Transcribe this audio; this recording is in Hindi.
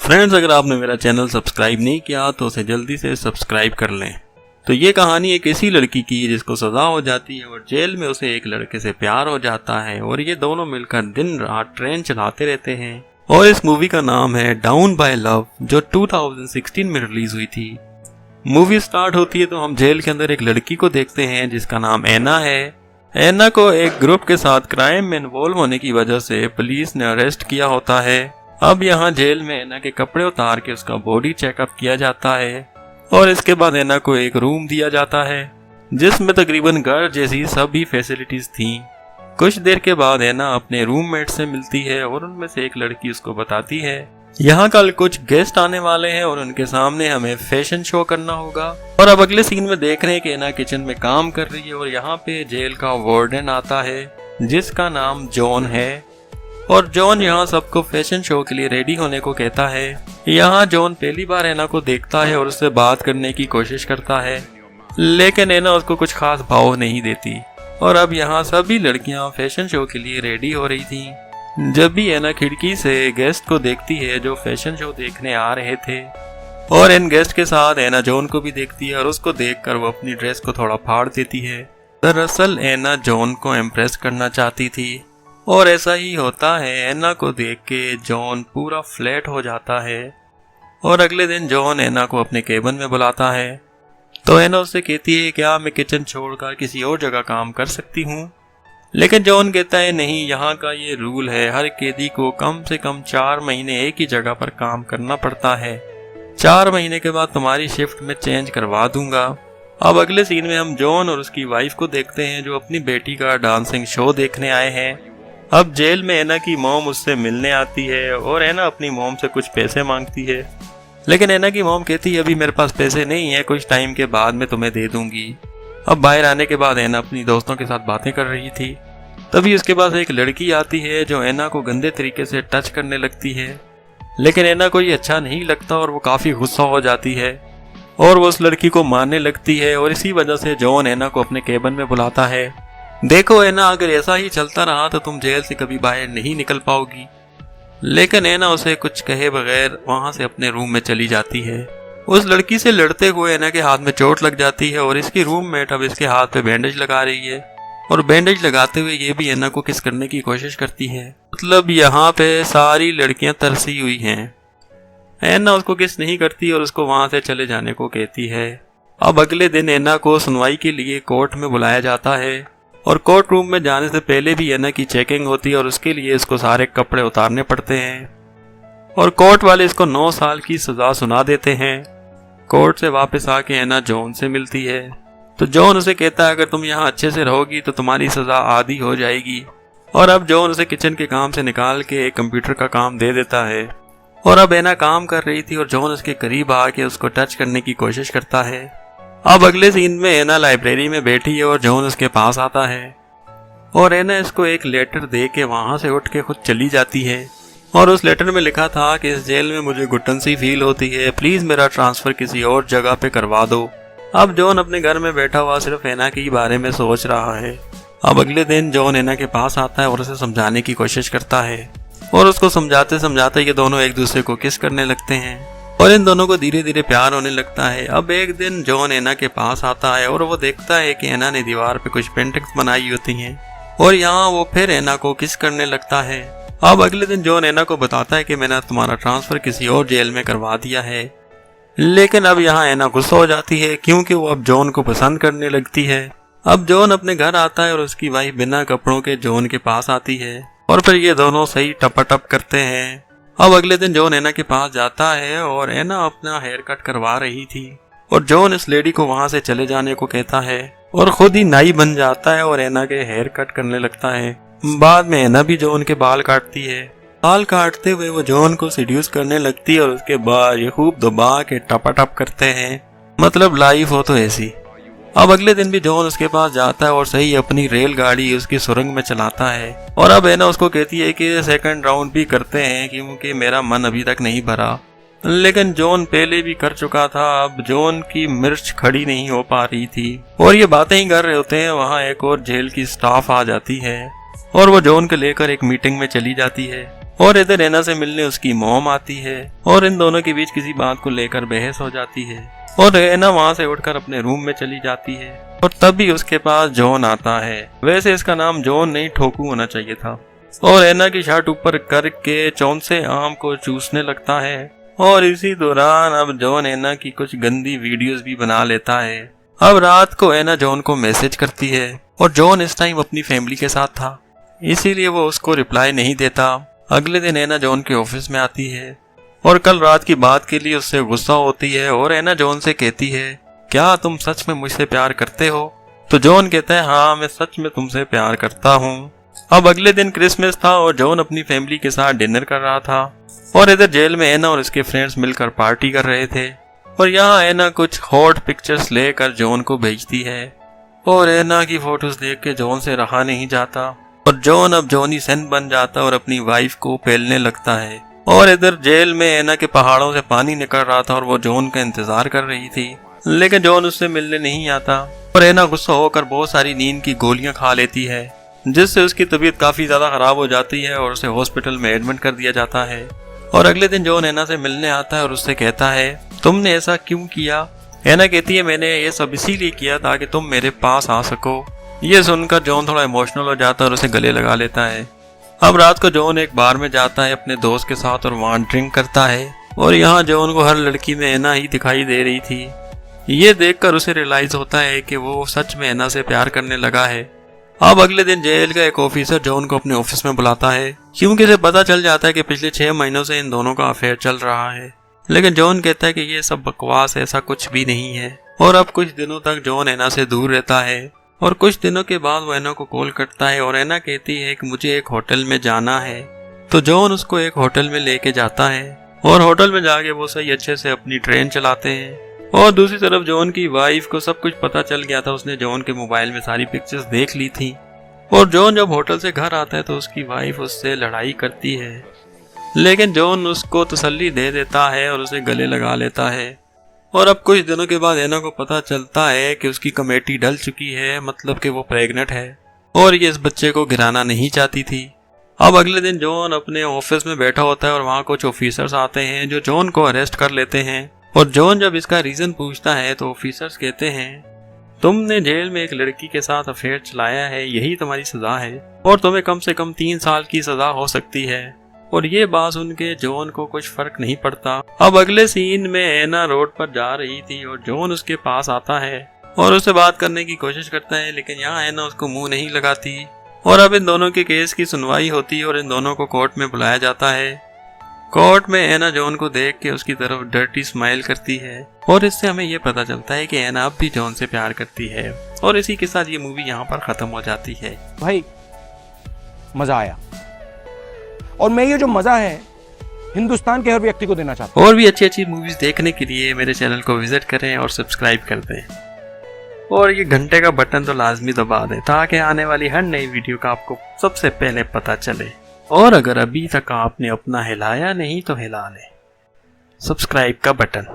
फ्रेंड्स, अगर आपने मेरा चैनल सब्सक्राइब नहीं किया तो उसे जल्दी से सब्सक्राइब कर लें। तो ये कहानी एक ऐसी लड़की की है जिसको सजा हो जाती है और जेल में उसे एक लड़के से प्यार हो जाता है और ये दोनों मिलकर दिन रात ट्रेन चलाते रहते हैं। और इस मूवी का नाम है डाउन बाय लव, जो 2016 में रिलीज हुई थी। मूवी स्टार्ट होती है तो हम जेल के अंदर एक लड़की को देखते हैं जिसका नाम एना है। एना को एक ग्रुप के साथ क्राइम में इन्वॉल्व होने की वजह से पुलिस ने अरेस्ट किया होता है। अब यहाँ जेल में एना के कपड़े उतार के उसका बॉडी चेकअप किया जाता है और इसके बाद एना को एक रूम दिया जाता है जिसमें तकरीबन घर जैसी सभी फैसिलिटीज थी। कुछ देर के बाद एना अपने रूममेट से मिलती है और उनमें से एक लड़की उसको बताती है यहाँ कल कुछ गेस्ट आने वाले हैं और उनके सामने हमें फैशन शो करना होगा। और अब अगले सीन में देख रहे हैं कि एना किचन में काम कर रही है और यहाँ पे जेल का वार्डन आता है जिसका नाम जॉन है। और जॉन यहाँ सबको फैशन शो के लिए रेडी होने को कहता है। यहाँ जॉन पहली बार एना को देखता है और उससे बात करने की कोशिश करता है, लेकिन एना उसको कुछ खास भाव नहीं देती। और अब यहाँ सभी लड़कियाँ फैशन शो के लिए रेडी हो रही थी। जब भी एना खिड़की से गेस्ट को देखती है जो फैशन शो देखने आ रहे थे, और इन गेस्ट के साथ एना जॉन को भी देखती है और उसको देखकर वो अपनी ड्रेस को थोड़ा फाड़ देती है। दरअसल एना जॉन को इम्प्रेस करना चाहती थी और ऐसा ही होता है। एना को देख के जॉन पूरा फ्लैट हो जाता है और अगले दिन जॉन एना को अपने केबिन में बुलाता है। तो एना उससे कहती है क्या मैं किचन छोड़कर किसी और जगह काम कर सकती हूँ, लेकिन जॉन कहता है नहीं, यहाँ का ये रूल है, हर कैदी को कम से कम 4 महीने एक ही जगह पर काम करना पड़ता है। 4 महीने के बाद तुम्हारी शिफ्ट में चेंज करवा दूंगा। अब अगले सीन में हम जॉन और उसकी वाइफ को देखते हैं जो अपनी बेटी का डांसिंग शो देखने आए हैं। अब जेल में एना की मॉम उससे मिलने आती है और एना अपनी मॉम से कुछ पैसे मांगती है, लेकिन एना की मॉम कहती है अभी मेरे पास पैसे नहीं है, कुछ टाइम के बाद मैं तुम्हें दे दूंगी। अब बाहर आने के बाद एना अपनी दोस्तों के साथ बातें कर रही थी, तभी उसके पास एक लड़की आती है जो एना को गंदे तरीके से टच करने लगती है, लेकिन एना को ये अच्छा नहीं लगता और वो काफ़ी गुस्सा हो जाती है और वो उस लड़की को मारने लगती है। और इसी वजह से जॉन एना को अपने केबिन में बुलाता है। देखो एना, अगर ऐसा ही चलता रहा तो तुम जेल से कभी बाहर नहीं निकल पाओगी। लेकिन एना उसे कुछ कहे बगैर वहां से अपने रूम में चली जाती है। उस लड़की से लड़ते हुए एना के हाथ में चोट लग जाती है और इसकी रूममेट अब इसके हाथ पे बैंडेज लगा रही है और बैंडेज लगाते हुए ये भी एना को किस करने की कोशिश करती है। मतलब यहाँ पे सारी लड़कियां तरसी हुई हैं। एना उसको किस नहीं करती और उसको वहां से चले जाने को कहती है। अब अगले दिन एना को सुनवाई के लिए कोर्ट में बुलाया जाता है और कोर्ट रूम में जाने से पहले भी एना की चेकिंग होती है और उसके लिए इसको सारे कपड़े उतारने पड़ते हैं और कोर्ट वाले इसको 9 साल की सजा सुना देते हैं। कोर्ट से वापस आके एना जॉन से मिलती है तो जॉन उसे कहता है अगर तुम यहाँ अच्छे से रहोगी तो तुम्हारी सजा आधी हो जाएगी। और अब जॉन उसे किचन के काम से निकाल के एक कंप्यूटर का काम दे देता है और अब एना काम कर रही थी और जॉन उसके करीब आके उसको टच करने की कोशिश करता है। अब अगले सीन में एना लाइब्रेरी में बैठी है और जॉन उसके पास आता है और एना इसको एक लेटर दे के वहां से उठ के खुद चली जाती है। और उस लेटर में लिखा था कि इस जेल में मुझे घुटन सी फील होती है, प्लीज मेरा ट्रांसफर किसी और जगह पे करवा दो। अब जॉन अपने घर में बैठा हुआ सिर्फ एना के बारे में सोच रहा है। अब अगले दिन जॉन एना के पास आता है और उसे समझाने की कोशिश करता है और उसको समझाते समझाते ये दोनों एक दूसरे को किस करने लगते हैं और इन दोनों को धीरे धीरे प्यार होने लगता है। अब एक दिन जॉन एना के पास आता है और वो देखता है कि एना ने दीवार पे कुछ पेंटिंग्स बनाई होती हैं और यहाँ वो फिर एना को किस करने लगता है। अब अगले दिन जॉन एना को बताता है कि मैंने तुम्हारा ट्रांसफर किसी और जेल में करवा दिया है, लेकिन अब यहाँ एना गुस्सा हो जाती है क्योंकि वो अब जॉन को पसंद करने लगती है। अब जॉन अपने घर आता है और उसकी वाइफ बिना कपड़ों के जॉन के पास आती है और फिर ये दोनों सही टपाटप करते हैं। अब अगले दिन जॉन एना के पास जाता है और एना अपना हेयर कट करवा रही थी और जॉन इस लेडी को वहां से चले जाने को कहता है और खुद ही नाई बन जाता है और एना के हेयर कट करने लगता है। बाद में एना भी जॉन के बाल काटती है। बाल काटते हुए वो जॉन को सीड्यूस करने लगती है और उसके बाद ये खूब दबा के टपाटप करते हैं। मतलब लाइफ हो तो ऐसी। अब अगले दिन भी जॉन उसके पास जाता है और सही अपनी रेलगाड़ी उसकी सुरंग में चलाता है और अब एना उसको कहती है कि सेकंड राउंड भी करते हैं क्योंकि मेरा मन अभी तक नहीं भरा, लेकिन जॉन पहले भी कर चुका था। अब जॉन की मिर्च खड़ी नहीं हो पा रही थी और ये बातें ही कर रहे होते हैं, वहाँ एक और जेल की स्टाफ आ जाती है और वो जॉन को लेकर एक मीटिंग में चली जाती है। और इधर एना से मिलने उसकी मॉम आती है और इन दोनों के बीच किसी बात को लेकर बहस हो जाती है और एना वहाँ से उठकर अपने रूम में चली जाती है और तभी उसके पास जॉन आता है। वैसे इसका नाम जॉन नहीं ठोकू होना चाहिए था। और एना की शर्ट ऊपर करके चौंसे आम को चूसने लगता है और इसी दौरान अब जॉन एना की कुछ गंदी वीडियोस भी बना लेता है। अब रात को एना जॉन को मैसेज करती है और जॉन इस टाइम अपनी फैमिली के साथ था, इसीलिए वो उसको रिप्लाई नहीं देता। अगले दिन एना जॉन के ऑफिस में आती है और कल रात की बात के लिए उससे गुस्सा होती है और एना जॉन से कहती है, क्या तुम सच में मुझसे प्यार करते हो? तो जॉन कहता है, हाँ मैं सच में तुमसे प्यार करता हूँ। अब अगले दिन क्रिसमस था और जॉन अपनी फैमिली के साथ डिनर कर रहा था और इधर जेल में एना और उसके फ्रेंड्स मिलकर पार्टी कर रहे थे और यहाँ एना कुछ हॉट पिक्चर्स लेकर जॉन को भेजती है और एना की फोटोज देख के जॉन से रहा नहीं जाता और जॉन अब जॉनी सेन बन जाता और अपनी वाइफ को पेलने लगता है। और इधर जेल में एना के पहाड़ों से पानी निकल रहा था और वो जॉन का इंतजार कर रही थी, लेकिन जॉन उससे मिलने नहीं आता और एना गुस्सा होकर बहुत सारी नींद की गोलियां खा लेती है, जिससे उसकी तबीयत काफी ज्यादा खराब हो जाती है और उसे हॉस्पिटल में एडमिट कर दिया जाता है। और अगले दिन जॉन एना से मिलने आता है और उससे कहता है, तुमने ऐसा क्यों किया? एना कहती है, मैंने ये सब इसीलिए किया ताकि तुम मेरे पास आ सको। ये सुनकर जॉन थोड़ा इमोशनल हो जाता है और उसे गले लगा लेता है। अब रात को जॉन एक बार में जाता है अपने दोस्त के साथ और वहाँ ड्रिंक करता है और यहाँ जॉन को हर लड़की में एना ही दिखाई दे रही थी। ये देखकर उसे रियलाइज होता है कि वो सच में एना से प्यार करने लगा है। अब अगले दिन जेल का एक ऑफिसर जॉन को अपने ऑफिस में बुलाता है क्योंकि इसे पता चल जाता है कि पिछले 6 महीनों से इन दोनों का अफेयर चल रहा है, लेकिन जॉन कहता है कि ये सब बकवास है, ऐसा कुछ भी नहीं है। और अब कुछ दिनों तक जॉन एना से दूर रहता है और कुछ दिनों के बाद वो एना को कॉल करता है और एना कहती है कि मुझे एक होटल में जाना है। तो जॉन उसको एक होटल में लेके जाता है और होटल में जाके वो सही अच्छे से अपनी ट्रेन चलाते हैं। और दूसरी तरफ जॉन की वाइफ को सब कुछ पता चल गया था, उसने जॉन के मोबाइल में सारी पिक्चर्स देख ली थी। और जॉन जब होटल से घर आता है तो उसकी वाइफ उससे लड़ाई करती है, लेकिन जॉन उसको तसल्ली दे देता है और उसे गले लगा लेता है। और अब कुछ दिनों के बाद एना को पता चलता है कि उसकी कमेटी डल चुकी है, मतलब कि वो प्रेग्नेंट है और ये इस बच्चे को गिराना नहीं चाहती थी। अब अगले दिन जॉन अपने ऑफिस में बैठा होता है और वहाँ कुछ ऑफिसर्स आते हैं जो जॉन को अरेस्ट कर लेते हैं। और जॉन जब इसका रीजन पूछता है तो ऑफिसर्स कहते हैं, तुमने जेल में एक लड़की के साथ अफेयर चलाया है, यही तुम्हारी सजा है और तुम्हें कम से कम 3 साल की सजा हो सकती है। और ये बात सुन के जॉन को कुछ फर्क नहीं पड़ता। अब अगले सीन में एना रोड पर जा रही थी और जॉन उसके पास आता है और उससे बात करने की कोशिश करता है, लेकिन यहाँ एना उसको मुंह नहीं लगाती। और अब इन दोनों के केस की सुनवाई होती है और इन दोनों को कोर्ट में बुलाया जाता है। कोर्ट में एना जॉन को देख के उसकी तरफ डर्टी स्माइल करती है और इससे हमें ये पता चलता है कि एना अब भी जॉन से प्यार करती है। और इसी के साथ ये मूवी यहाँ पर खत्म हो जाती है। भाई मजा आया और मैं ये जो मजा है हिंदुस्तान के हर व्यक्ति को देना चाहता हूँ। और भी अच्छी अच्छी मूवीज देखने के लिए मेरे चैनल को विजिट करें और सब्सक्राइब कर दें और ये घंटे का बटन तो लाजमी दबा दें ताकि आने वाली हर नई वीडियो का आपको सबसे पहले पता चले। और अगर अभी तक आपने अपना हिलाया नहीं तो हिला लें सब्सक्राइब का बटन।